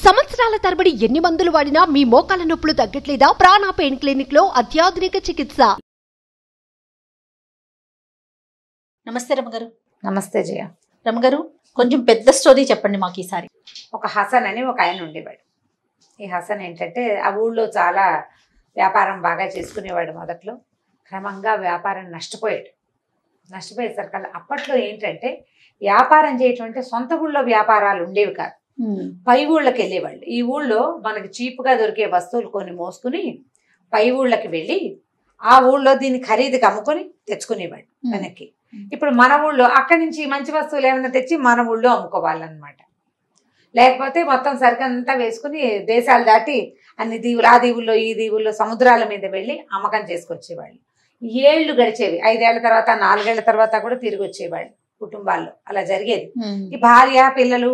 సంవత్సరాల తరబడి ఎన్ని మందులు వాడినా మీ మోకాల నొప్పులు తగ్గట్లేదా? ప్రాణ పెయిన్ క్లినిక్ లో అత్యాధునిక చికిత్స. నమస్తే రమగారు. నమస్తే జయ. రమగారు, కొంచెం పెద్ద స్టోరీ చెప్పండి మాకు ఈసారి. ఒక హసన్ అని ఒక ఆయన ఉండేవాడు. ఈ హసన్ ఏంటంటే ఆ ఊళ్ళో చాలా వ్యాపారం బాగా చేసుకునేవాడు. మొదట్లో క్రమంగా వ్యాపారం నష్టపోయేసరికల్లా అప్పట్లో ఏంటంటే వ్యాపారం చేయటం అంటే సొంత ఊళ్ళో వ్యాపారాలు ఉండేవి కాదు, పై ఊళ్ళకి వెళ్ళేవాళ్ళు. ఈ ఊళ్ళో మనకి చీప్గా దొరికే వస్తువులు కొన్ని మోసుకుని పై ఊళ్ళకి వెళ్ళి ఆ ఊళ్ళో దీన్ని ఖరీదుకి అమ్ముకొని తెచ్చుకునేవాడు వెనక్కి. ఇప్పుడు మన ఊళ్ళో అక్కడి నుంచి మంచి వస్తువులు ఏమైనా తెచ్చి మన ఊళ్ళో అమ్ముకోవాలన్నమాట. లేకపోతే మొత్తం సరికంతా వేసుకుని దేశాలు దాటి అన్ని దీవులు, ఆ దీవుల్లో ఈ దీవుల్లో సముద్రాల మీద వెళ్ళి అమ్మకం చేసుకొచ్చేవాళ్ళు. ఏళ్ళు గడిచేవి. 5 ఏళ్ల తర్వాత 4 ఏళ్ల తర్వాత కూడా తిరిగి వచ్చేవాళ్ళు కుటుంబాల్లో. అలా జరిగేది. ఈ భార్య పిల్లలు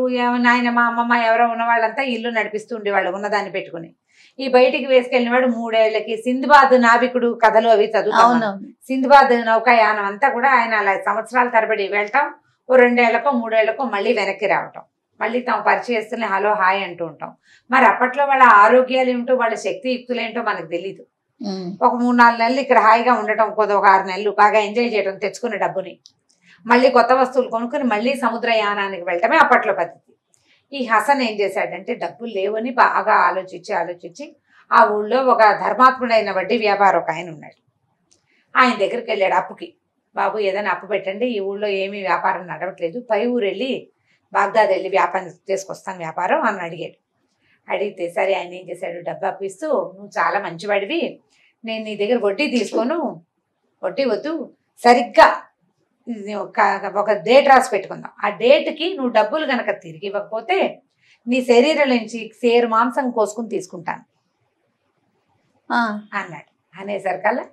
నాయనమ్మ అమ్మమ్మ ఎవరో ఉన్న వాళ్ళంతా ఇల్లు నడిపిస్తూ ఉండేవాళ్ళు ఉన్నదాన్ని పెట్టుకుని. ఈ బయటికి వేసుకెళ్ళినవాడు 3 ఏళ్లకి సింధుబాద్ నావికుడు కథలు అవి చదువుతాను. సింధుబాద్ నౌకాయానం అంతా కూడా ఆయన అలా సంవత్సరాల తరబడి వెళ్ళటం, ఓ 2 ఏళ్లకో 3 ఏళ్లకో మళ్ళీ వెనక్కి రావటం, మళ్ళీ తాము పరిచయస్తుల్ని హలో హాయ్ అంటూ ఉంటాం. మరి అప్పట్లో వాళ్ళ ఆరోగ్యాలు ఏమిటో వాళ్ళ శక్తియుక్తులు ఏంటో మనకు తెలీదు. ఒక 3-4 నెలలు ఇక్కడ హాయిగా ఉండటం, ఒక 6 నెలలు బాగా ఎంజాయ్ చేయడం, తెచ్చుకున్న డబ్బుని మళ్ళీ కొత్త వస్తువులు కొనుక్కొని మళ్ళీ సముద్రయానానికి వెళ్ళటమే అప్పట్లో పద్ధతి. ఈ హసన్ ఏం చేశాడంటే డబ్బులు లేవని బాగా ఆలోచించి ఆ ఊళ్ళో ఒక ధర్మాత్ముడైన వడ్డీ వ్యాపారం ఒక ఆయన ఉన్నాడు. ఆయన దగ్గరికి వెళ్ళాడు అప్పుకి. బాబు ఏదైనా అప్పు పెట్టండి, ఈ ఊళ్ళో ఏమీ వ్యాపారం నడవట్లేదు, పై ఊరు వెళ్ళి బాగ్దాద్ వెళ్ళి వ్యాపారం చేసుకొస్తాను వ్యాపారం అని అడిగాడు. అడిగితే సరే ఆయన ఏం చేశాడు, డబ్బు అప్పిస్తూ నువ్వు చాలా మంచివాడివి, నేను నీ దగ్గర వడ్డీ తీసుకోను, వడ్డీ వద్దు, సరిగ్గా ఒక డేట్ రాసి పెట్టుకుందాం, ఆ డేట్కి నువ్వు డబ్బులు కనుక తిరిగి ఇవ్వకపోతే నీ శరీరం నుంచి సేరు మాంసం కోసుకుని తీసుకుంటాను అన్నాడు. అనేసరికల్లా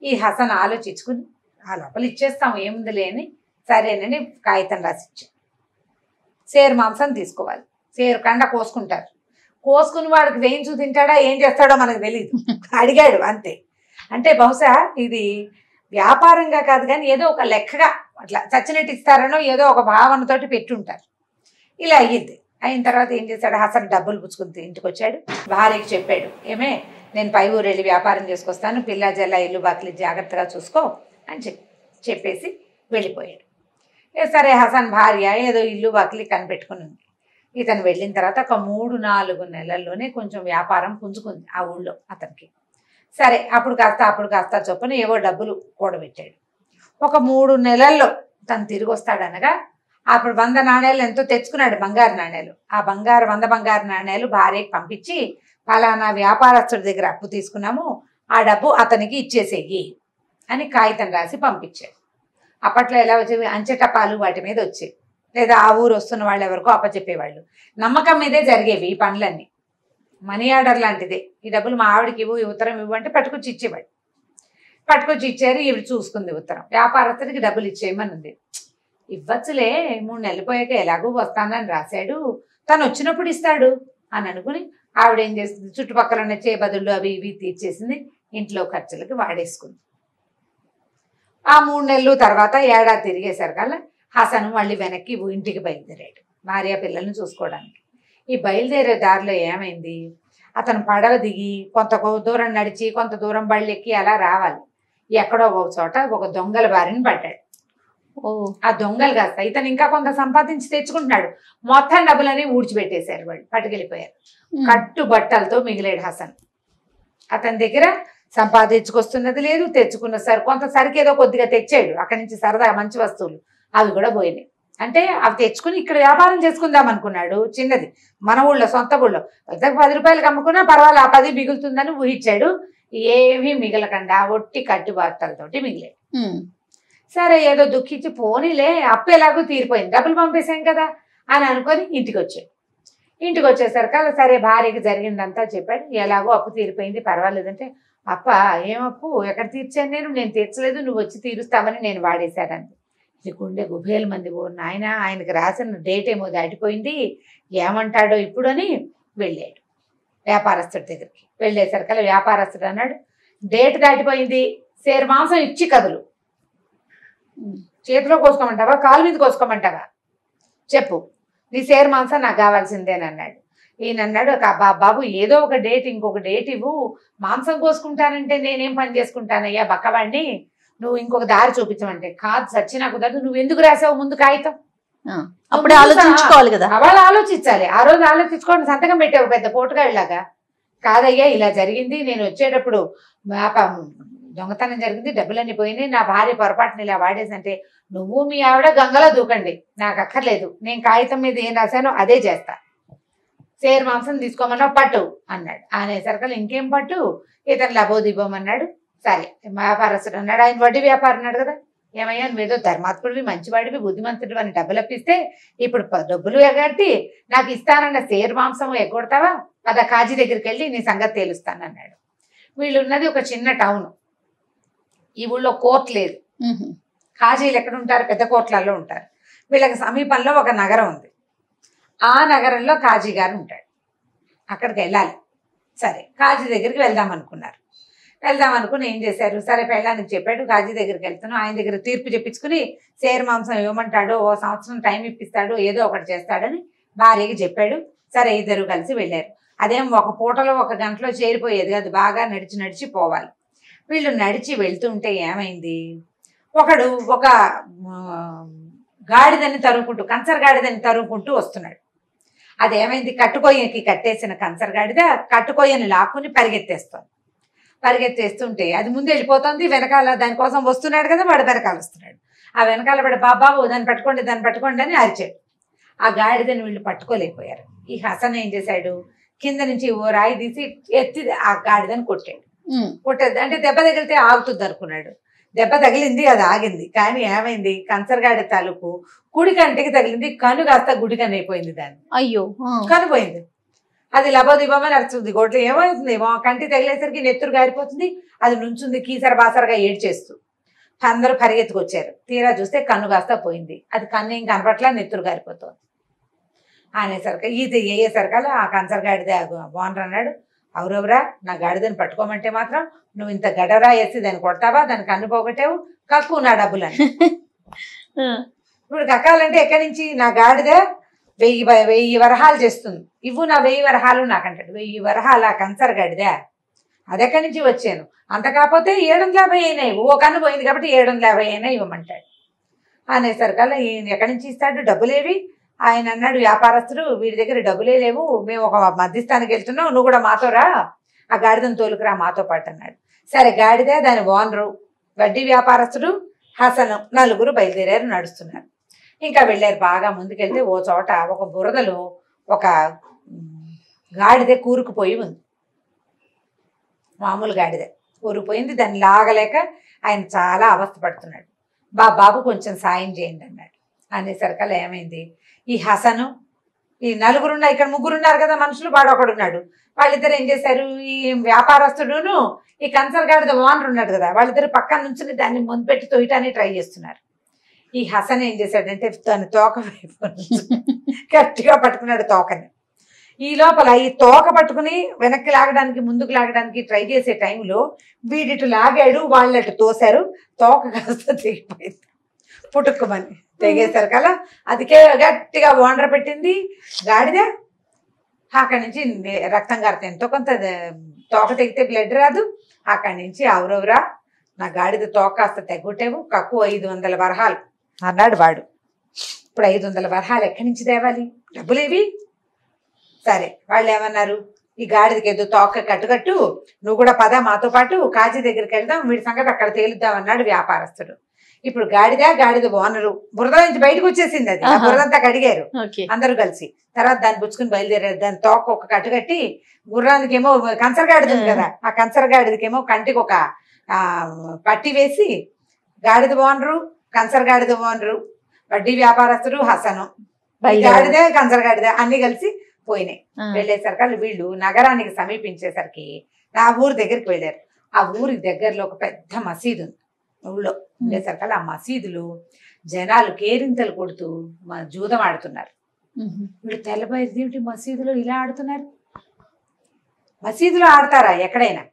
ఈ హసన్ ఆలోచించుకుని ఆ లోపల ఇచ్చేస్తాం ఏముందిలే అని సరేనని కాగితం రాసి ఇచ్చాడు. సేరు మాంసం తీసుకోవాలి, సేరు కండ కోసుకుంటారు. కోసుకుని వాడికి వేయించు తింటాడా ఏం చేస్తాడో మనకు తెలియదు, అడిగాడు అంతే. అంటే బహుశా ఇది వ్యాపారంగా కాదు కానీ ఏదో ఒక లెక్కగా అట్లా చచ్చినట్టు ఇస్తారనో ఏదో ఒక భావనతోటి పెట్టుంటారు. ఇలా అయ్యింది. అయిన తర్వాత ఏం చేశాడు, హసన్ డబ్బులు పుచ్చుకుని ఇంటికి వచ్చాడు. భార్యకి చెప్పాడు, ఏమే నేను పై ఊరు వెళ్ళి వ్యాపారం చేసుకొస్తాను, పిల్ల జల్ల ఇల్లు బాకిలి జాగ్రత్తగా చూసుకో అని చెప్పేసి వెళ్ళిపోయాడు. సరే హసన్ భార్య ఏదో ఇల్లు బాకిలి కనిపెట్టుకుని ఉంది. ఇతను వెళ్ళిన తర్వాత ఒక 3-4 నెలల్లోనే కొంచెం వ్యాపారం పుంజుకుంది ఆ ఊళ్ళో అతనికి. సరే అప్పుడు కాస్త చొప్పున ఏవో డబ్బులు కూడబెట్టాడు. ఒక 3 నెలల్లో తను తిరిగి వస్తాడనగా అప్పుడు 100 నాణేలు ఎంతో తెచ్చుకున్నాడు, బంగారు నాణేలు. ఆ 100 బంగారు నాణేలు భార్యకి పంపించి ఫలానా వ్యాపారస్తుడి దగ్గర అప్పు తీసుకున్నాము, ఆ డబ్బు అతనికి ఇచ్చేసేయి అని కాగితం రాసి పంపించాడు. అప్పట్లో ఎలా వచ్చేవి, అంచెటపాలు వాటి మీద వచ్చేవి, లేదా ఆ ఊరు వస్తున్న వాళ్ళు ఎవరికో అప్పచెప్పేవాళ్ళు. నమ్మకం మీదే జరిగేవి ఈ పనులన్నీ. మనీ ఆర్డర్ లాంటిదే. ఈ డబ్బులు మా ఆవిడకి ఇవ్వు, ఈ ఉత్తరం ఇవ్వు అంటే పట్టుకొచ్చి ఇచ్చేవాడు. పట్టుకొచ్చి ఇచ్చారు. ఈవిడ చూసుకుంది ఉత్తరం. వ్యాపారస్తుడికి డబ్బులు ఇచ్చేయమని ఉంది. ఇవ్వచ్చులే, 3 నెలలు పోయాక ఎలాగూ వస్తానని రాశాడు, తను వచ్చినప్పుడు ఇస్తాడు అని అనుకుని ఆవిడ ఏం చేసింది, చుట్టుపక్కల ఉన్న చేబదుళ్ళు అవి ఇవి తీర్చేసింది, ఇంట్లో ఖర్చులకి వాడేసుకుంది. ఆ 3 నెలలు తర్వాత ఏడాది తిరిగేసరికల్లా హసన్ మళ్ళీ వెనక్కి ఇంటికి బయలుదేరాడు భార్య పిల్లల్ని చూసుకోవడానికి. ఈ బయలుదేరే దారిలో ఏమైంది, అతను పడవ దిగి కొంత దూరం నడిచి కొంత దూరం బళ్ళెక్కి అలా రావాలి. ఎక్కడో ఒక చోట ఒక దొంగల బారిన పడ్డాడు. ఆ దొంగలు కాస్త ఇతను ఇంకా కొంత సంపాదించి తెచ్చుకుంటున్నాడు. మొత్తం డబ్బులని ఊడ్చిపెట్టేశారు, వాళ్ళు పట్టుకెళ్ళిపోయారు. కట్టు బట్టలతో మిగిలాడు హసన్. అతని దగ్గర సంపాదించుకొస్తున్నది లేదు, తెచ్చుకున్న కొంత సరికి ఏదో కొద్దిగా తెచ్చాడు అక్కడి నుంచి సరదాగా మంచి వస్తువులు, అవి కూడా పోయినాయి. అంటే అవి తెచ్చుకుని ఇక్కడ వ్యాపారం చేసుకుందాం అనుకున్నాడు. చిన్నది మన ఊళ్ళో సొంత ఊళ్ళో 10 రూపాయలకి అమ్ముకున్నా పర్వాలేదు, ఆ 10 మిగులుతుందని ఊహించాడు. ఏమీ మిగలకుండా ఒట్టి కట్టుబాట్లతోటి మిగిలాడు. సరే ఏదో దుఃఖించి పోనీలే అప్పు ఎలాగో తీరిపోయింది, డబ్బులు పంపేశాం కదా అని అనుకొని ఇంటికి వచ్చాడు. ఇంటికి వచ్చేసరికి సరే భార్యకి జరిగిందంతా చెప్పాడు. ఎలాగో అప్పు తీరిపోయింది పర్వాలేదంటే, అప్ప ఏమప్పు ఎక్కడ తీర్చాను, నేను తీర్చలేదు, నువ్వు వచ్చి తీరుస్తావని నేను వాడేశానంది. ఇది గుండె గుబేలు మంది. ఓ నాయన, ఆయనకి రాసిన డేట్ ఏమో దాటిపోయింది, ఏమంటాడో ఇప్పుడు అని వెళ్ళాడు వ్యాపారస్తుడి దగ్గరికి. వెళ్ళేసరికల్లా వ్యాపారస్తుడు అన్నాడు, డేట్ దాటిపోయింది, సేరు మాంసం ఇచ్చి కదులు, చేతిలో కోసుకోమంటావా కాలు మీద కోసుకోమంటావా చెప్పు, నీ సేరు మాంసం నాకు కావాల్సిందేనన్నాడు. ఈయన అన్నాడు, బాబు ఏదో ఒక డేట్, ఇంకొక డేట్ ఇవ్వు, మాంసం కోసుకుంటానంటే నేనేం పని చేసుకుంటానయ్యా బక్కవాడిని, నువ్వు ఇంకొక దారి చూపించమంటే, కాదు సచ్చినా కుదరదు, నువ్వు ఎందుకు రాసావు ముందు కాగితం, అప్పుడే ఆలోచించుకోవాలి కదా. వాళ్ళు ఆలోచించాలి. ఆ రోజు ఆలోచించుకోండి, సంతకం పెట్టావు పెద్ద పోటుగాళ్ళలాగా. కాదయ్యా ఇలా జరిగింది, నేను వచ్చేటప్పుడు దొంగతనం జరిగింది, డబ్బులన్నీ పోయినాయి, నా భార్య పొరపాటుని ఇలా వాడేసంటే, నువ్వు మీ ఆవిడ గంగలో దూకండి, నాకు అక్కర్లేదు, నేను కాగితం మీద ఏం రాశానో అదే చేస్తా, సేరు మాంసం తీసుకోమన్నావు పట్టు అన్నాడు. అనేసరికి ఇంకేం పట్టు, ఇతను లబోదిబోమన్నాడు. సరే వ్యాపారస్తుడు అన్నాడు, ఆయన వడ్డీ వ్యాపారం అన్నాడు కదా, ఏమయ్యా నువ్వేదో ధర్మాత్ముడివి, మంచివాడివి, బుద్ధిమంతుడివి అని డబ్బులు అప్పిస్తే ఇప్పుడు డబ్బులు ఎగట్టి నాకు ఇస్తానన్న సేరు మాంసం ఎగ్గొడతావా, అదా కాజీ దగ్గరికి వెళ్ళి నీ సంగతి తేలుస్తాను అన్నాడు. వీళ్ళు ఉన్నది ఒక చిన్న టౌన్, ఈ ఊళ్ళో కోర్టు లేదు, కాజీలు ఎక్కడ ఉంటారు, పెద్ద కోర్టులలో ఉంటారు. వీళ్ళకి సమీపంలో ఒక నగరం ఉంది, ఆ నగరంలో కాజీ గారు ఉంటాడు, అక్కడికి వెళ్ళాలి. సరే కాజీ దగ్గరికి వెళ్దాం అనుకుని ఏం చేశారు, సరే పెళ్ళానికి చెప్పాడు, కాజీ దగ్గరికి వెళ్తాను, ఆయన దగ్గర తీర్పు చెప్పించుకుని సేరు మాంసం ఇవ్వమంటాడు, ఓ సంవత్సరం టైం ఇప్పిస్తాడు, ఏదో ఒకటి చేస్తాడని భార్యకి చెప్పాడు. సరే ఇద్దరు కలిసి వెళ్ళారు. అదేం ఒక పూటలో ఒక గంటలో చేరిపోయేది కాదు, బాగా నడిచి పోవాలి. వీళ్ళు నడిచి వెళ్తుంటే ఏమైంది, ఒకడు ఒక గాడిదని తరుముకుంటూ, కంచర్ గాడిదని తరుముకుంటూ వస్తున్నాడు. అదేమైంది, కట్టుకొయ్యకి కట్టేసిన కంచర్ గాడిద కట్టుకొయ్యని లాక్కుని పరిగెత్తేస్తుంటే అది ముందు వెళ్ళిపోతుంది, వెనకాల దానికోసం వస్తున్నాడు కదా, వాడు వెనకాల వస్తున్నాడు. ఆ వెనకాల వాడు బాబు దాన్ని పట్టుకోండి అని అరిచాడు. ఆ గాడిదని వీళ్ళు పట్టుకోలేకపోయారు. ఈ హసన్ ఏం చేశాడు, కింద నుంచి ఓ రాయి తీసి ఎత్తి ఆ గాడిదని కొట్టేది, అంటే దెబ్బ తగిలితే ఆగుతుంది అనుకున్నాడు. దెబ్బ తగిలింది, అది ఆగింది. కానీ ఏమైంది, కంచరగాడి తలుపు కుడి కంటికి తగిలింది, కను కాస్త గుడికని అయిపోయింది, దాన్ని అయ్యో కనిపోయింది. అది లబోదిబోమని అరుస్తుంది. గోట్లో ఏమవుతుంది, కంటి తగిలేసరికి నెత్తురు గారిపోతుంది, అది నుంచుంది కీసర బాసరగా ఏడ్చేస్తూ. అందరూ పరిగెత్తుకొచ్చారు, తీరా చూస్తే కన్ను కాస్త పోయింది, అది కన్ను ఏం కనపట్లా, నెత్తురు గారిపోతుంది. అనేసరికి ఇది అయ్యేసరికల్లా ఆ కంచరగాడిదే ఓనర్ అన్నాడు, అవురవరా నా గాడిదని పట్టుకోమంటే మాత్రం నువ్వు ఇంత గడరా వేసి దాన్ని కొడతావా, దానికి కన్ను పోగొట్టావు, కక్కు నా డబ్బులని. ఇప్పుడు కక్కాలంటే ఎక్కడి నుంచి, నా గాడిద 1000 వరహాలు చేస్తుంది, ఇవ్వు నా 1000 వరహాలు నాకంటాడు. 1000 వరహాలు ఆ కంచర్ గాడిదా, అది ఎక్కడి నుంచి వచ్చాను, అంత కాకపోతే 750 అయినాయి, ఓ కన్ను పోయింది కాబట్టి 750 అయినా ఇవ్వమంటాడు. అనేసరికల్లా ఈయన ఎక్కడి నుంచి ఇస్తాడు, డబ్బులేవి. ఆయన అన్నాడు, వ్యాపారస్తుడు వీడి దగ్గర డబ్బులే లేవు, మేము ఒక మధ్యస్థానికి వెళ్తున్నాం, నువ్వు కూడా మాతో రా, ఆ గాడిదను తోలుకురా మాతో పాటు అన్నాడు. సరే గాడిద, దాని ఓనరు, వడ్డీ వ్యాపారస్తుడు, హసను, నలుగురు బయలుదేరారు, నడుస్తున్నారు. ఇంకా వెళ్ళారు. బాగా ముందుకెళ్తే ఓ చోట ఒక బురదలో ఒక గాడిద కూరుకుపోయి ఉంది, మామూలు గాడిద కూరుకుపోయింది. దాన్ని లాగలేక ఆయన చాలా అవస్థ పడుతున్నాడు. బాబు కొంచెం సాయం చేయండి అన్నాడు. అనేసరికల్లా ఏమైంది, ఈ హసను, ఈ నలుగురున్నారు, ఇక్కడ ముగ్గురున్నారు కదా మనుషులు, వాడు ఒకడున్నాడు. వాళ్ళిద్దరు ఏం చేశారు, ఈ వ్యాపారస్తుడును ఈ కన్సర్ గాడిద ఓనర్ ఉన్నాడు కదా, వాళ్ళిద్దరు పక్కన నుంచి దాన్ని ముందు పెట్టి తొయ్యటానికి ట్రై చేస్తున్నారు. ఈ హసన్ ఏం చేశాడంటే దాని తోక వైపు గట్టిగా పట్టుకున్నాడు తోకని. ఈ లోపల ఈ తోక పట్టుకుని వెనక్కి లాగడానికి ముందుకు లాగడానికి ట్రై చేసే టైంలో వీడిటు లాగాడు, వాళ్ళటు తోశారు, తోక కాస్త తెగిపోయింది, పుట్టుకుమని తెగేసరికల్లా అదికే గట్టిగా ఓనర్ పెట్టింది గాడిద. అక్కడి నుంచి రక్తం కారుతుంది, ఎంతో కొంత తోక తెగితే బ్లడ్ రాదు. అక్కడి నుంచి అవురవురా నా గాడిద తోక కాస్త తెగొట్టేవు, కక్కు 500 వరహాలు అన్నాడు వాడు. ఇప్పుడు 500 వరహాలు ఎక్కడి నుంచి తేవాలి, డబ్బులేవి. సరే వాళ్ళు ఏమన్నారు, ఈ గాడిదకి ఏదో తోక కట్టుకట్టు, నువ్వు కూడా పద మాతో పాటు కాజీ దగ్గరికి వెళ్దాం, వీడి సంగతి అక్కడ తేలుద్దాం అన్నాడు వ్యాపారస్తుడు. ఇప్పుడు గాడిద ఓనరు బురద నుంచి బయటకు వచ్చేసింది, అది బురదంతా కడిగారు అందరూ కలిసి. తర్వాత దాన్ని పుచ్చుకుని బయలుదేరారు. దాని తోక ఒక కట్టుకట్టి, గుర్రానికి ఏమో కంచర గాడిద ఉంది కదా, ఆ కంచర గాడిదకేమో కంటికి ఒక పట్టి వేసి, గాడిద ఓనరు, కంచర గాడిద ఓనరు, వడ్డీ వ్యాపారస్తుడు, హసను, గాడిద కంచర గాడిద అన్ని కలిసి పోయినాయి. వెళ్ళేసరికి వీళ్ళు నగరానికి సమీపించేసరికి ఆ ఊరు దగ్గరికి వెళ్ళారు. ఆ ఊరి దగ్గరలో ఒక పెద్ద మసీదు ఉంది. ఊళ్ళో ఉండేసరికి ఆ మసీదులో జనాలు కేరింతలు కొడుతూ జూదం ఆడుతున్నారు. వీళ్ళు తెల్లబోయేది మసీదులో ఇలా ఆడుతున్నారు, మసీదులో ఆడతారా ఎక్కడైనా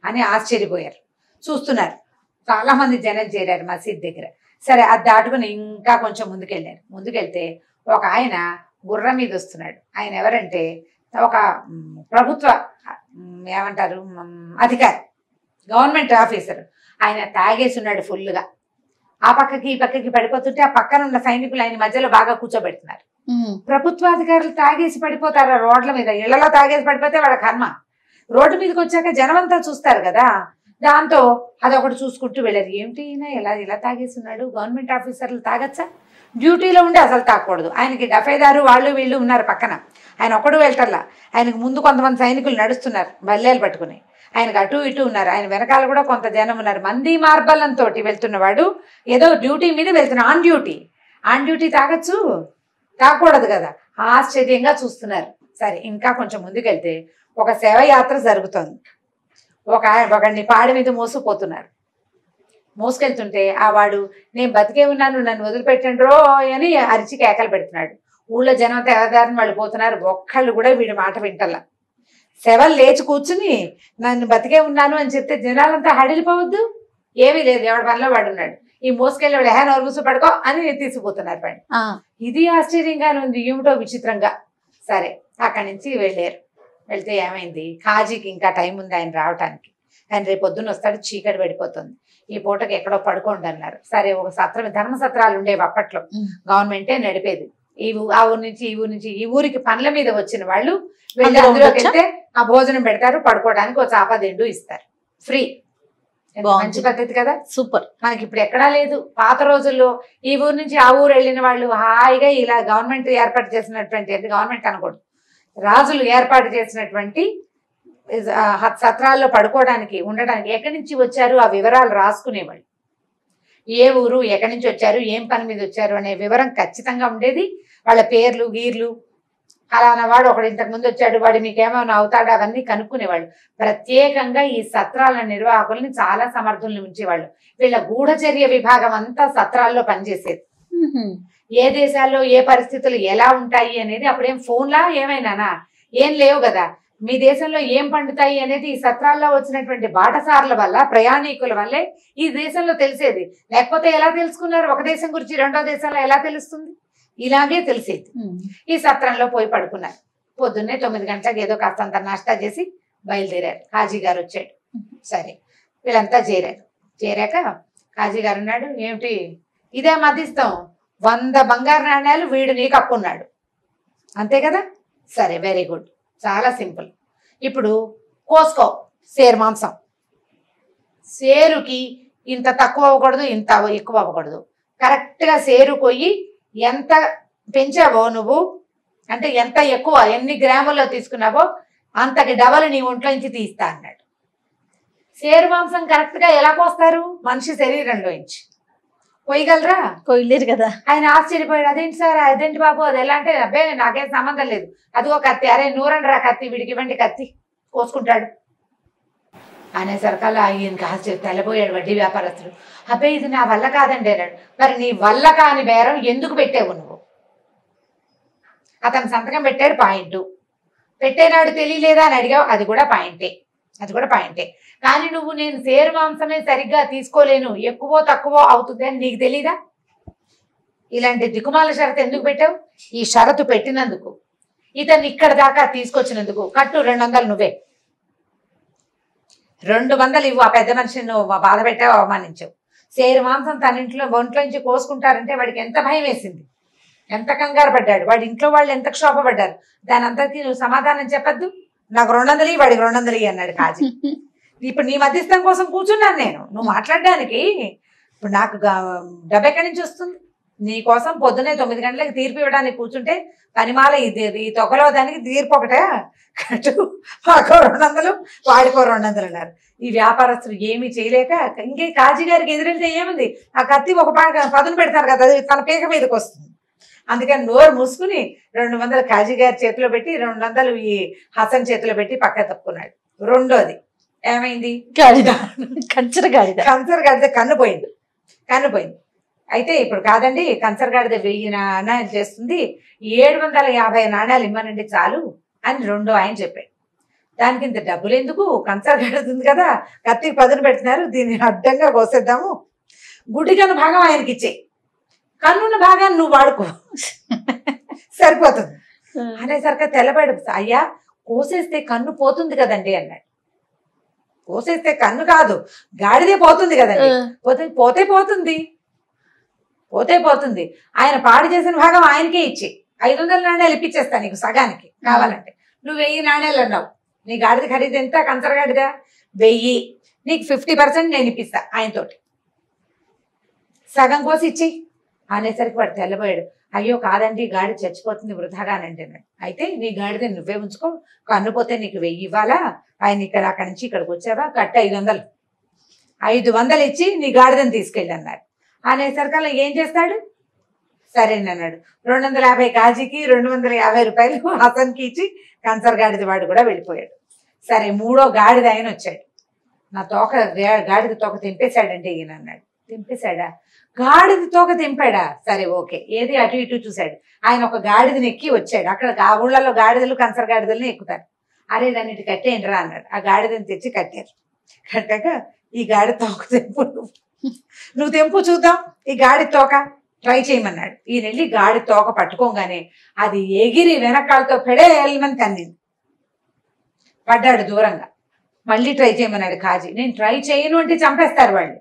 అని ఆశ్చర్యపోయారు. చూస్తున్నారు, చాలా మంది జనం చేరారు మసీద్ దగ్గర. సరే అది దాటుకుని ఇంకా కొంచెం ముందుకెళ్ళారు. ముందుకెళ్తే ఒక ఆయన గుర్రం మీద వస్తున్నాడు. ఆయన ఎవరంటే ఒక ప్రభుత్వ ఏమంటారు అధికారి, గవర్నమెంట్ ఆఫీసర్, ఆయన తాగేసి ఉన్నాడు ఫుల్గా. ఆ పక్కకి ఈ పక్కకి పడిపోతుంటే ఆ పక్కన ఉన్న సైనికులు ఆయన మధ్యలో బాగా కూర్చోబెడుతున్నారు. ప్రభుత్వాధికారులు తాగేసి పడిపోతారు రోడ్ల మీద, ఇళ్లలో తాగేసి పడిపోతే వాళ్ళ కర్మ. రోడ్డు మీదకి వచ్చాక జనమంతా చూస్తారు కదా, దాంతో అదొకటి చూసుకుంటూ వెళ్ళారు. ఏమిటి ఇలా తాగేసి ఉన్నాడు, గవర్నమెంట్ ఆఫీసర్లు తాగచ్చా? డ్యూటీలో ఉండి అసలు తాగకూడదు. ఆయనకి డఫేదారు వాళ్ళు వీళ్ళు ఉన్నారు పక్కన, ఆయన ఒక్కడు వెళ్తర్లా. ఆయనకు ముందు కొంతమంది సైనికులు నడుస్తున్నారు బల్లేలు పట్టుకుని, ఆయనకు అటు ఇటు ఉన్నారు, ఆయన వెనకాల కూడా కొంత జనం ఉన్నారు. మంది మార్బలంతో వెళ్తున్నవాడు ఏదో డ్యూటీ మీద వెళ్తున్నా, ఆన్ డ్యూటీ తాగొచ్చు, తాగకూడదు కదా, ఆశ్చర్యంగా చూస్తున్నారు. సరే ఇంకా కొంచెం ముందుకెళ్తే ఒక శవయాత్ర జరుగుతుంది. ఒకడిని పాడి మీద మోసుకుపోతున్నారు. మోసుకెళ్తుంటే ఆ వాడు నేను బతికే ఉన్నాను నన్ను వదిలిపెట్టండి రో అని అరిచి కేకలు పెడుతున్నాడు. ఊళ్ళో జనం తెల్లదారిని వాళ్ళు పోతున్నారు, ఒక్కళ్ళు కూడా వీడి మాట వింటల్లా. శవలు లేచి కూర్చుని నన్ను బతికే ఉన్నాను అని చెప్తే జనాలంతా హడిలిపోవద్దు, ఏమీ లేదు, ఎవడి పనిలో వాడు ఉన్నాడు. ఈ మోసుకెళ్ళి వాడు నోరు మూసు పడుకో అని తీసుకుపోతున్నారు పని. ఇది ఆశ్చర్యంగానే ఉంది, ఏమిటో విచిత్రంగా. సరే అక్కడి నుంచి వెళ్ళారు. వెళ్తే ఏమైంది, కాజీకి ఇంకా టైం ఉంది ఆయన రావటానికి. ఆయన రేపు పొద్దున్న వస్తాడు, చీకటి పడిపోతుంది, ఈ పూటకి ఎక్కడో పడుకోండి అన్నారు. సరే ఒక సత్రం, ధర్మసత్రాలు ఉండేవి అప్పట్లో, గవర్నమెంటే నడిపేది. ఆ ఊరు నుంచి ఈ ఊరు నుంచి ఈ ఊరికి పనుల మీద వచ్చిన వాళ్ళు వెళ్ళి అందులోకి వెళ్తే ఆ భోజనం పెడతారు, పడుకోవడానికి ఒక చాప దిండు ఇస్తారు ఫ్రీ. మంచి పద్ధతి కదా, సూపర్. మనకి ఇప్పుడు ఎక్కడా లేదు. పాత రోజుల్లో ఈ ఊరు నుంచి ఆ ఊరు వెళ్ళిన వాళ్ళు హాయిగా ఇలా గవర్నమెంట్ ఏర్పాటు చేసినటువంటి, గవర్నమెంట్ అనకూడదు, రాజులు ఏర్పాటు చేసినటువంటి సత్రాల్లో పడుకోవడానికి ఉండడానికి ఎక్కడి నుంచి వచ్చారు ఆ వివరాలు రాసుకునేవాళ్ళు. ఏ ఊరు, ఎక్కడి నుంచి వచ్చారు, ఏం పని మీద వచ్చారు అనే వివరం ఖచ్చితంగా ఉండేది. వాళ్ళ పేర్లు గీర్లు, అలానా వాడు ఒకడు ఇంతకుముందు వచ్చాడు, వాడు మీకేమైనా అవుతాడు, అవన్నీ కనుక్కునేవాళ్ళు. ప్రత్యేకంగా ఈ సత్రాల నిర్వాహకుల్ని చాలా సమర్థుల్ని ఉంచేవాళ్ళు. వీళ్ళ గూఢచర్య విభాగం అంతా సత్రాల్లో పనిచేసేది. ఏ దేశాల్లో ఏ పరిస్థితులు ఎలా ఉంటాయి అనేది, అప్పుడేం ఫోన్లా ఏమైనానా ఏం లేవు కదా, మీ దేశంలో ఏం పండుతాయి అనేది ఈ సత్రాల్లో వచ్చినటువంటి బాటసార్ల వల్ల, ప్రయాణికుల వల్లే ఈ దేశంలో తెలిసేది. లేకపోతే ఎలా తెలుసుకున్నారు, ఒక దేశం గురించి రెండో దేశంలో ఎలా తెలుస్తుంది? ఇలాగే తెలిసేది. ఈ సత్రంలో పోయి పడుకున్నారు. పొద్దున్నే 9 గంటలకు ఏదో కాస్తంత నాష్టా చేసి బయలుదేరారు. కాజీ గారు వచ్చాడు. సరే వీళ్ళంతా చేరాక కాజీ గారు ఉన్నాడు, ఏమిటి ఇదే మధ్యస్థం, 100 బంగారు నాణ్యాలు వీడు నీకు అప్పున్నాడు, అంతే కదా? సరే వెరీ గుడ్, చాలా సింపుల్. ఇప్పుడు కోసుకో సేరు మాంసం, సేరుకి ఇంత తక్కువ అవ్వకూడదు, ఇంత ఎక్కువ అవ్వకూడదు. కరెక్ట్గా సేరు కొయ్యి ఎంత పెంచావో నువ్వు, అంటే ఎంత ఎక్కువ ఎన్ని గ్రాముల్లో తీసుకున్నావో అంతకి డబల్ నీ ఒంట్లో నుంచి తీస్తా అన్నాడు. సేరు మాంసం కరెక్ట్గా ఎలా కోస్తారు, మనిషి శరీరంలో నుంచి కొయ్యగలరా? కొయ్యలేరు కదా. ఆయన ఆశ్చర్యపోయాడు, అదేంటి సార్, అదేంటి బాబు, అది ఎలా అంటే, అబ్బే నాకేం సంబంధం లేదు, అదిగో కత్తి, అరే నూరండి రా కత్తి, వీడికి ఇవ్వండి కత్తి, కోసుకుంటాడు అనేసరికల్లా ఈయనకి ఆశ్చర్యం, తెల్లబోయాడు వడ్డీ వ్యాపారస్తుడు. అబ్బే ఇది నా వల్ల కాదండి అన్నాడు. మరి నీ వల్ల కాని బేరం ఎందుకు పెట్టావు నువ్వు? అతను సంతకం పెట్టాడు, పాయింట్. పెట్టేనాడు తెలియలేదా అని అడిగావు, అది కూడా పాయింటే. కానీ నువ్వు నేను సేరు మాంసమే సరిగ్గా తీసుకోలేను, ఎక్కువ తక్కువ అవుతుంది అని నీకు తెలీదా? ఇలాంటి దిక్కుమాల షరతు ఎందుకు పెట్టావు? ఈ షరతు పెట్టినందుకు, ఇతన్ని ఇక్కడ దాకా తీసుకొచ్చినందుకు కట్టు 200 నువ్వే. 200 ఇవ్వు, ఆ పెద్ద మనిషిని నువ్వు బాధ పెట్టావు, అవమానించావు. సేరు మాంసం తన ఒంట్లో నుంచి కోసుకుంటారంటే వాడికి ఎంత భయం వేసింది, ఎంత కంగారు పడ్డాడు, వాడి ఇంట్లో వాళ్ళు ఎంత క్షోభపడ్డారు. దాని అంతటికీ నువ్వు సమాధానం చెప్పద్దు, నాకు 200 వాడికి 200 అన్నాడు కాజీ. ఇప్పుడు నీ మధ్యస్థం కోసం కూర్చున్నాను నేను, నువ్వు మాట్లాడడానికి. ఇప్పుడు నాకు డబ్బు ఎక్కడి నుంచి వస్తుంది? నీ కోసం పొద్దున్నే 9 గంటలకు తీర్పు ఇవ్వడానికి కూర్చుంటే పనిమాల ఈ తొక్కలో దానికి తీర్పు ఒకటే కట్టు, మాకో 200 వాడికో 200 అన్నారు. ఈ వ్యాపారస్తులు ఏమీ చేయలేక ఇంకే కాజీ గారికి ఎదురెళ్తే ఏముంది, ఆ కత్తి ఒక పదును పెడతారు కదా, అది తన పీక మీదకి వస్తుంది. అందుకని నోరు మూసుకుని 200 కాజీ గారి చేతిలో పెట్టి 200 ఈ హసన్ చేతిలో పెట్టి పక్క తప్పుకున్నాడు. రెండోది ఏమైంది, కంచర గాడిద కన్ను పోయింది. అయితే ఇప్పుడు కాదండి, కంచరగాడిద 1000 నాణ్యాలు చేస్తుంది, 750 నాణ్యాలు ఇమ్మనండి చాలు అని రెండో ఆయన చెప్పాడు. దానికి ఇంత డబ్బులు ఎందుకు, కంచరగాడిద ఉంది కదా, కత్తికి పదును పెడుతున్నారు, దీన్ని అడ్డంగా కోసేద్దాము, గుడ్డికన్ను భాగం ఆయనకి ఇచ్చేయి, కన్నున్న భాగాన్ని నువ్వు వాడుకో సరిపోతుంది అనేసరికి తెల్లబడి, అయ్యా కోసేస్తే కన్ను పోతుంది కదండి అన్నాడు. కోసేస్తే కన్ను కాదు, గాడిదే పోతుంది కదండి. పోతే పోతుంది, పోతే పోతుంది. ఆయన పాడు చేసిన భాగం ఆయనకే ఇచ్చి 500 నాణ్యాలు ఇప్పించేస్తా నీకు సగానికి కావాలంటే. నువ్వు 1000 నాణ్యాలు అన్నావు, నీ గాడిద ఖరీదు ఎంత? కంచర గాడిద 1000, నీకు 50% నేను ఇప్పిస్తా ఆయనతోటి, సగం కోసి ఇచ్చి అనేసరికి వాడు తెల్లబోయాడు. అయ్యో కాదండి, గాడి చచ్చిపోతుంది వృధాగానంటే. అయితే నీ గాడిద నువ్వే ఉంచుకో, కన్నుపోతే నీకు 1000 ఇవ్వాలా? ఆయన అక్కడి నుంచి ఇక్కడికి వచ్చావా, కట్ట 500 ఇచ్చి నీ గాడిదని తీసుకెళ్ళి అన్నాడు. అనేసరికి అలా ఏం చేస్తాడు? సరేనన్నాడు. 250 కాజీకి 250 రూపాయలు హసన్కి ఇచ్చి కన్సర్ గాడిద వాడు కూడా వెళ్ళిపోయాడు. సరే, 3వ గాడిద ఆయన వచ్చాడు. నా తోక గాడిద తోక తెంపేశాడంటే ఈయన అన్నాడు. తెంపేశాడా? గాడిద తోక తెంపాడా? సరే ఓకే, ఏది అటు ఇటు చూశాడు. ఆయన ఒక గాడిదని ఎక్కి వచ్చాడు. అక్కడ ఆ ఊళ్ళలో గాడిదలు కన్సర్ గాడిదలను ఎక్కుతారు. అరే దాన్ని కట్టేయండి రా అన్నాడు. ఆ గాడిదని తెచ్చి కట్టారు. కట్టాక ఈ గాడి తోక తెంపు, నువ్వు తెంపు చూద్దాం ఈ గాడి తోక, ట్రై చేయమన్నాడు. ఈయన వెళ్ళి గాడి తోక పట్టుకోగానే అది ఎగిరి వెనకాలతో పెడేమని తన్నింది. పడ్డాడు దూరంగా. మళ్ళీ ట్రై చేయమన్నాడు కాజీ. నేను ట్రై చేయను అంటే చంపేస్తారు వాళ్ళు,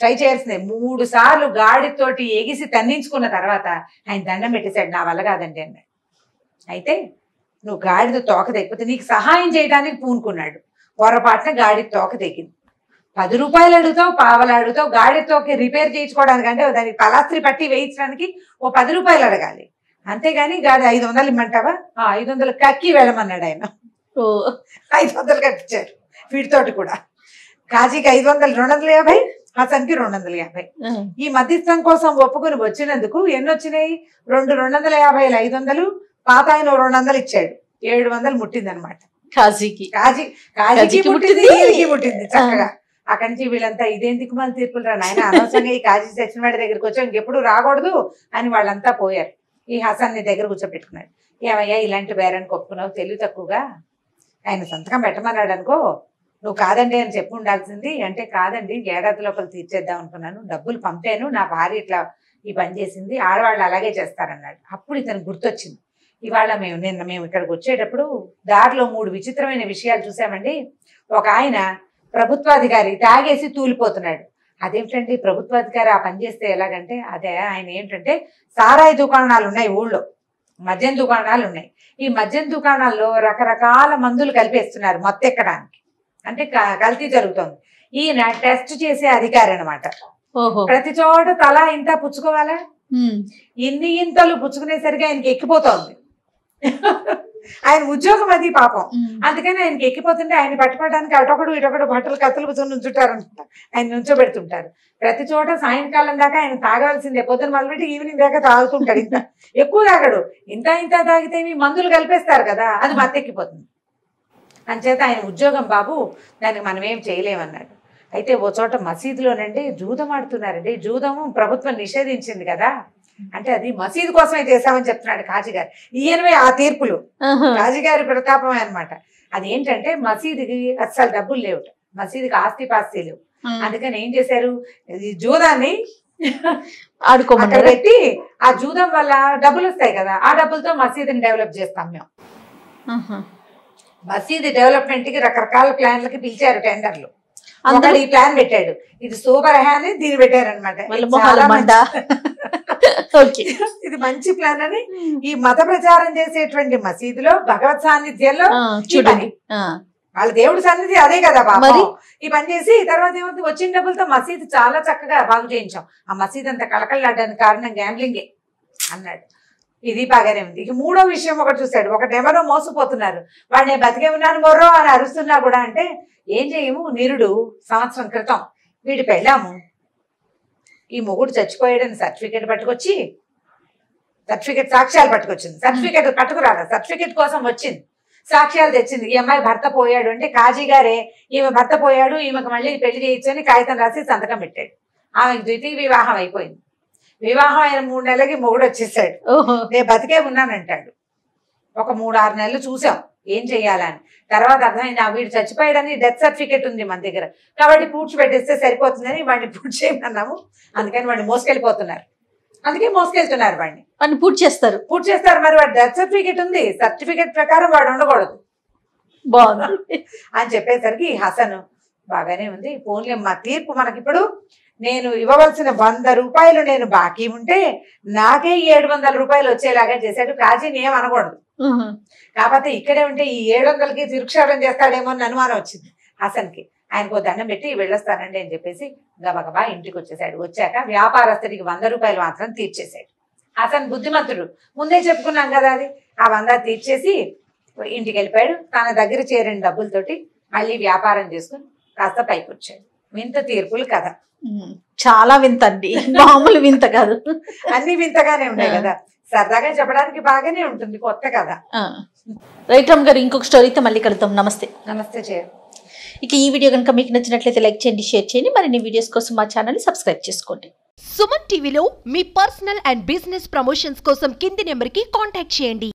ట్రై చేయాల్సిందే. 3 సార్లు గాడితోటి ఎగిసి తన్నించుకున్న తర్వాత ఆయన దండం పెట్టేశాడు. నా వల్ల కాదండి అన్నాడు. అయితే నువ్వు గాడిద తోక తెగిపోతే నీకు సహాయం చేయడానికి పూనుకున్నాడు. పొరపాటున గాడి తోక తెగింది. 10 రూపాయలు అడుగుతావు, పావలు అడుగుతావు. గాడి తోక రిపేర్ చేయించుకోవడానికి అంటే దానికి పలాస్త్రి పట్టి వేయించడానికి ఓ 10 రూపాయలు అడగాలి, అంతేగాని గాడి 500 ఇమ్మంటావా? 500 కక్కి వెళ్ళమన్నాడు ఆయన. 500 కట్టించారు వీటితోటి కూడా. కాజీకి 500, 250, హసన్కి 250. ఈ మధ్యస్థం కోసం ఒప్పుకుని వచ్చినందుకు ఎన్ని వచ్చినాయి? 250, 500, పాత ఆయన 200 ఇచ్చాడు. 700 ముట్టింది అనమాట కాజీకి ముట్టింది, వీళ్ళకి ముట్టింది చక్కగా. అక్కడి నుంచి వీళ్ళంతా ఇదేం దిక్కుమాల తీర్పులు రా నాయన, అనవసరంగా ఈ కాజీ చచ్చిన వాడి దగ్గరికి వచ్చాం, ఇంకెప్పుడు రాకూడదు అని వాళ్ళంతా పోయారు. ఈ హసన్ని దగ్గర కూర్చోపెట్టుకున్నాడు. ఏమయ్యా ఇలాంటి బేరానికి ఒప్పుకున్నావు, తెలివి తక్కువగా ఆయన సంతకం పెట్టమన్నాడు అనుకో, నువ్వు కాదండి అని చెప్పి ఉండాల్సింది. అంటే కాదండి, ఏడాది లోపల తీర్చేద్దాం అనుకున్నాను, డబ్బులు పంపాను, నా భార్య ఇట్లా ఈ పని చేసింది, ఆడవాళ్ళు అలాగే చేస్తారన్నాడు. అప్పుడు ఇతను గుర్తొచ్చింది. ఇవాళ మేము ఇక్కడికి వచ్చేటప్పుడు దారిలో 3 విచిత్రమైన విషయాలు చూసామండి. ఒక ఆయన ప్రభుత్వాధికారి తాగేసి తూలిపోతున్నాడు. అదేమిటండి ప్రభుత్వాధికారి ఆ పని చేస్తే ఎలాగంటే, అదే ఆయన ఏంటంటే సారాయి దుకాణాలు ఉన్నాయి ఊళ్ళో, మద్యం దుకాణాలు ఉన్నాయి. ఈ మద్యం దుకాణాల్లో రకరకాల మందులు కలిపేస్తున్నారు మొత్తెక్కడానికి, అంటే కల్తీ జరుగుతుంది. ఈయన టెస్ట్ చేసే అధికారి అనమాట. ప్రతి చోట తలా ఇంత పుచ్చుకోవాలా, ఇన్ని ఇంతలు పుచ్చుకునేసరికి ఆయనకి ఎక్కిపోతోంది. ఆయన ఉద్యోగం అది పాపం, అందుకని ఆయనకి ఎక్కిపోతుంటే ఆయన పట్టుకోవడానికి అటొకడు ఇటొకడు బట్టలు కత్తులు పుచ్చుకొని నుంచుంటారనమాట. ఆయన నుంచోబెడుతుంటారు ప్రతి చోట. సాయంకాలం దాకా ఆయన తాగాల్సిందే, పొద్దున మొదలుపెట్టి ఈవినింగ్ దాకా తాగుతుంటాడు. ఇంత ఎక్కువ తాగడు, ఇంత తాగితే మందులు కలిపేస్తారు కదా, అది మత్తెక్కిపోతుంది. అంచేత ఆయన ఉద్యోగం బాబు, దానికి మనం ఏం చేయలేమన్నాడు. అయితే ఓ చోట మసీదులోనండి జూదం ఆడుతున్నారండి. జూదము ప్రభుత్వం నిషేధించింది కదా, అంటే అది మసీదు కోసమే చేశామని చెప్తున్నాడు కాజీ గారు. ఈయనవే ఆ తీర్పులు, కాజీ గారి ప్రతాపమే అనమాట. అదేంటంటే మసీదుకి అస్సలు డబ్బులు లేవు, మసీదుకి ఆస్తి పాస్తి లేవు. అందుకని ఏం చేశారు, ఈ జూదాన్ని అక్కడ పెట్టి ఆ జూదం వల్ల డబ్బులు వస్తాయి కదా, ఆ డబ్బులతో మసీదుని డెవలప్ చేస్తాం మేము. మసీదు డెవలప్మెంట్ కి రకరకాల ప్లాన్లకి పిలిచారు టెండర్లు. ఒకటి ఈ ప్లాన్ పెట్టాడు, ఇది సూపర్ అని దీన్ని పెట్టారనమాట. ఇది మంచి ప్లాన్ అని ఈ మత ప్రచారం చేసేటువంటి మసీదులో భగవత్ సాన్నిధ్యంలో వాళ్ళ దేవుడి సన్నిధి అదే కదా బాబు, ఈ పని చేసి తర్వాత ఏమవుతుంది, వచ్చిన డబ్బులతో మసీదు చాలా చక్కగా బాగు చేయించాం. ఆ మసీదు అంత కళకళలాడడానికి కారణం గ్యాంబ్లింగే అన్నాడు. ఇది బాగానే ఉంది. ఇక 3వ విషయం ఒకటి చూశాడు. ఒకటెవరో మోసపోతున్నారు, వాడిని బతికే ఉన్నాను మొర్రో అని అరుస్తున్నా కూడా. అంటే ఏం చేయము, నిరుడు సంవత్సరం క్రితం వీడి పెళ్ళాము, ఈ మొగుడు చచ్చిపోయాడని సర్టిఫికేట్ పట్టుకొచ్చి, సర్టిఫికేట్ సాక్ష్యాలు పట్టుకొచ్చింది. సర్టిఫికేట్ పట్టుకురాలి, సర్టిఫికేట్ కోసం వచ్చింది, సాక్ష్యాలు తెచ్చింది. ఈ అమ్మాయి భర్త పోయాడు అంటే కాజీ గారే ఈమె భర్త పోయాడు, ఈమెకు మళ్ళీ పెళ్లి చేయొచ్చని కాగితం రాసి సంతకం పెట్టాడు. ఆమెకు ద్వితీయ వివాహం అయిపోయింది. వివాహం అయిన 3 నెలలకి మొగుడు వచ్చేసాడు. నేను బతికే ఉన్నానంటాడు. ఒక 3-6 నెలలు చూసాం ఏం చెయ్యాలని. తర్వాత అర్థమైంది, వీడు చచ్చిపోయాడని డెత్ సర్టిఫికేట్ ఉంది మన దగ్గర, కాబట్టి పూడ్చి పెట్టేస్తే సరిపోతుందని వాడిని పూడ్చి చేయమన్నాము. అందుకని వాడిని మోసుకెళ్ళిపోతున్నారు, అందుకే మోసుకెళ్తున్నారు వాడిని. పూర్తి చేస్తారు. మరి వాడు డెత్ సర్టిఫికేట్ ఉంది, సర్టిఫికేట్ ప్రకారం వాడు ఉండకూడదు. బాగుంది. అని చెప్పేసరికి ఈ హసన్ బాగానే ఉంది, పోన్లే మా తీర్పు మనకిప్పుడు నేను ఇవ్వవలసిన 100 రూపాయలు నేను బాకీ ఉంటే నాకే 700 రూపాయలు వచ్చేలాగా చేశాడు. కాజీని ఏం అనకూడదు, కాకపోతే ఇక్కడే ఉంటే ఈ 700కి తిరుక్షేపం చేస్తాడేమో అని అనుమానం వచ్చింది హసన్కి. ఆయనకు దండం పెట్టి వెళ్ళొస్తానండి అని చెప్పేసి గబగబా ఇంటికి వచ్చేసాడు. వచ్చాక వ్యాపారస్తుడికి 100 రూపాయలు మాత్రం తీర్చేశాడు. హసన్ బుద్ధిమంతుడు, ముందే చెప్పుకున్నాం కదా అది. ఆ 100 తీర్చేసి ఇంటికి వెళ్ళిపోయాడు. తన దగ్గర చేరిన డబ్బులతోటి మళ్ళీ వ్యాపారం చేసుకుని కాస్త పైకి వచ్చాడు. వింత తీర్పులు కథ, చాలా వింత అండి, మామూలు వింత కాదు. అన్ని వింతగానే ఉన్నాయి కదా, సరదాగా చెప్పడానికి బాగానే ఉంటుంది కొత్త కథ. రైట్ రామ్ గారు, ఇంకొక స్టోరీతో మళ్ళీ కలుద్దాం. నమస్తే. నమస్తే చేయ. ఇక ఈ వీడియో కనుక మీకు నచ్చినట్లయితే లైక్ చేయండి, షేర్ చేయండి. మరిన్ని వీడియోస్ కోసం మా ఛానల్ని సబ్స్క్రైబ్ చేసుకోండి. సుమన్ టీవీలో మీ పర్సనల్ అండ్ బిజినెస్ ప్రమోషన్స్ కోసం కింది నెంబర్కి కాంటాక్ట్ చేయండి.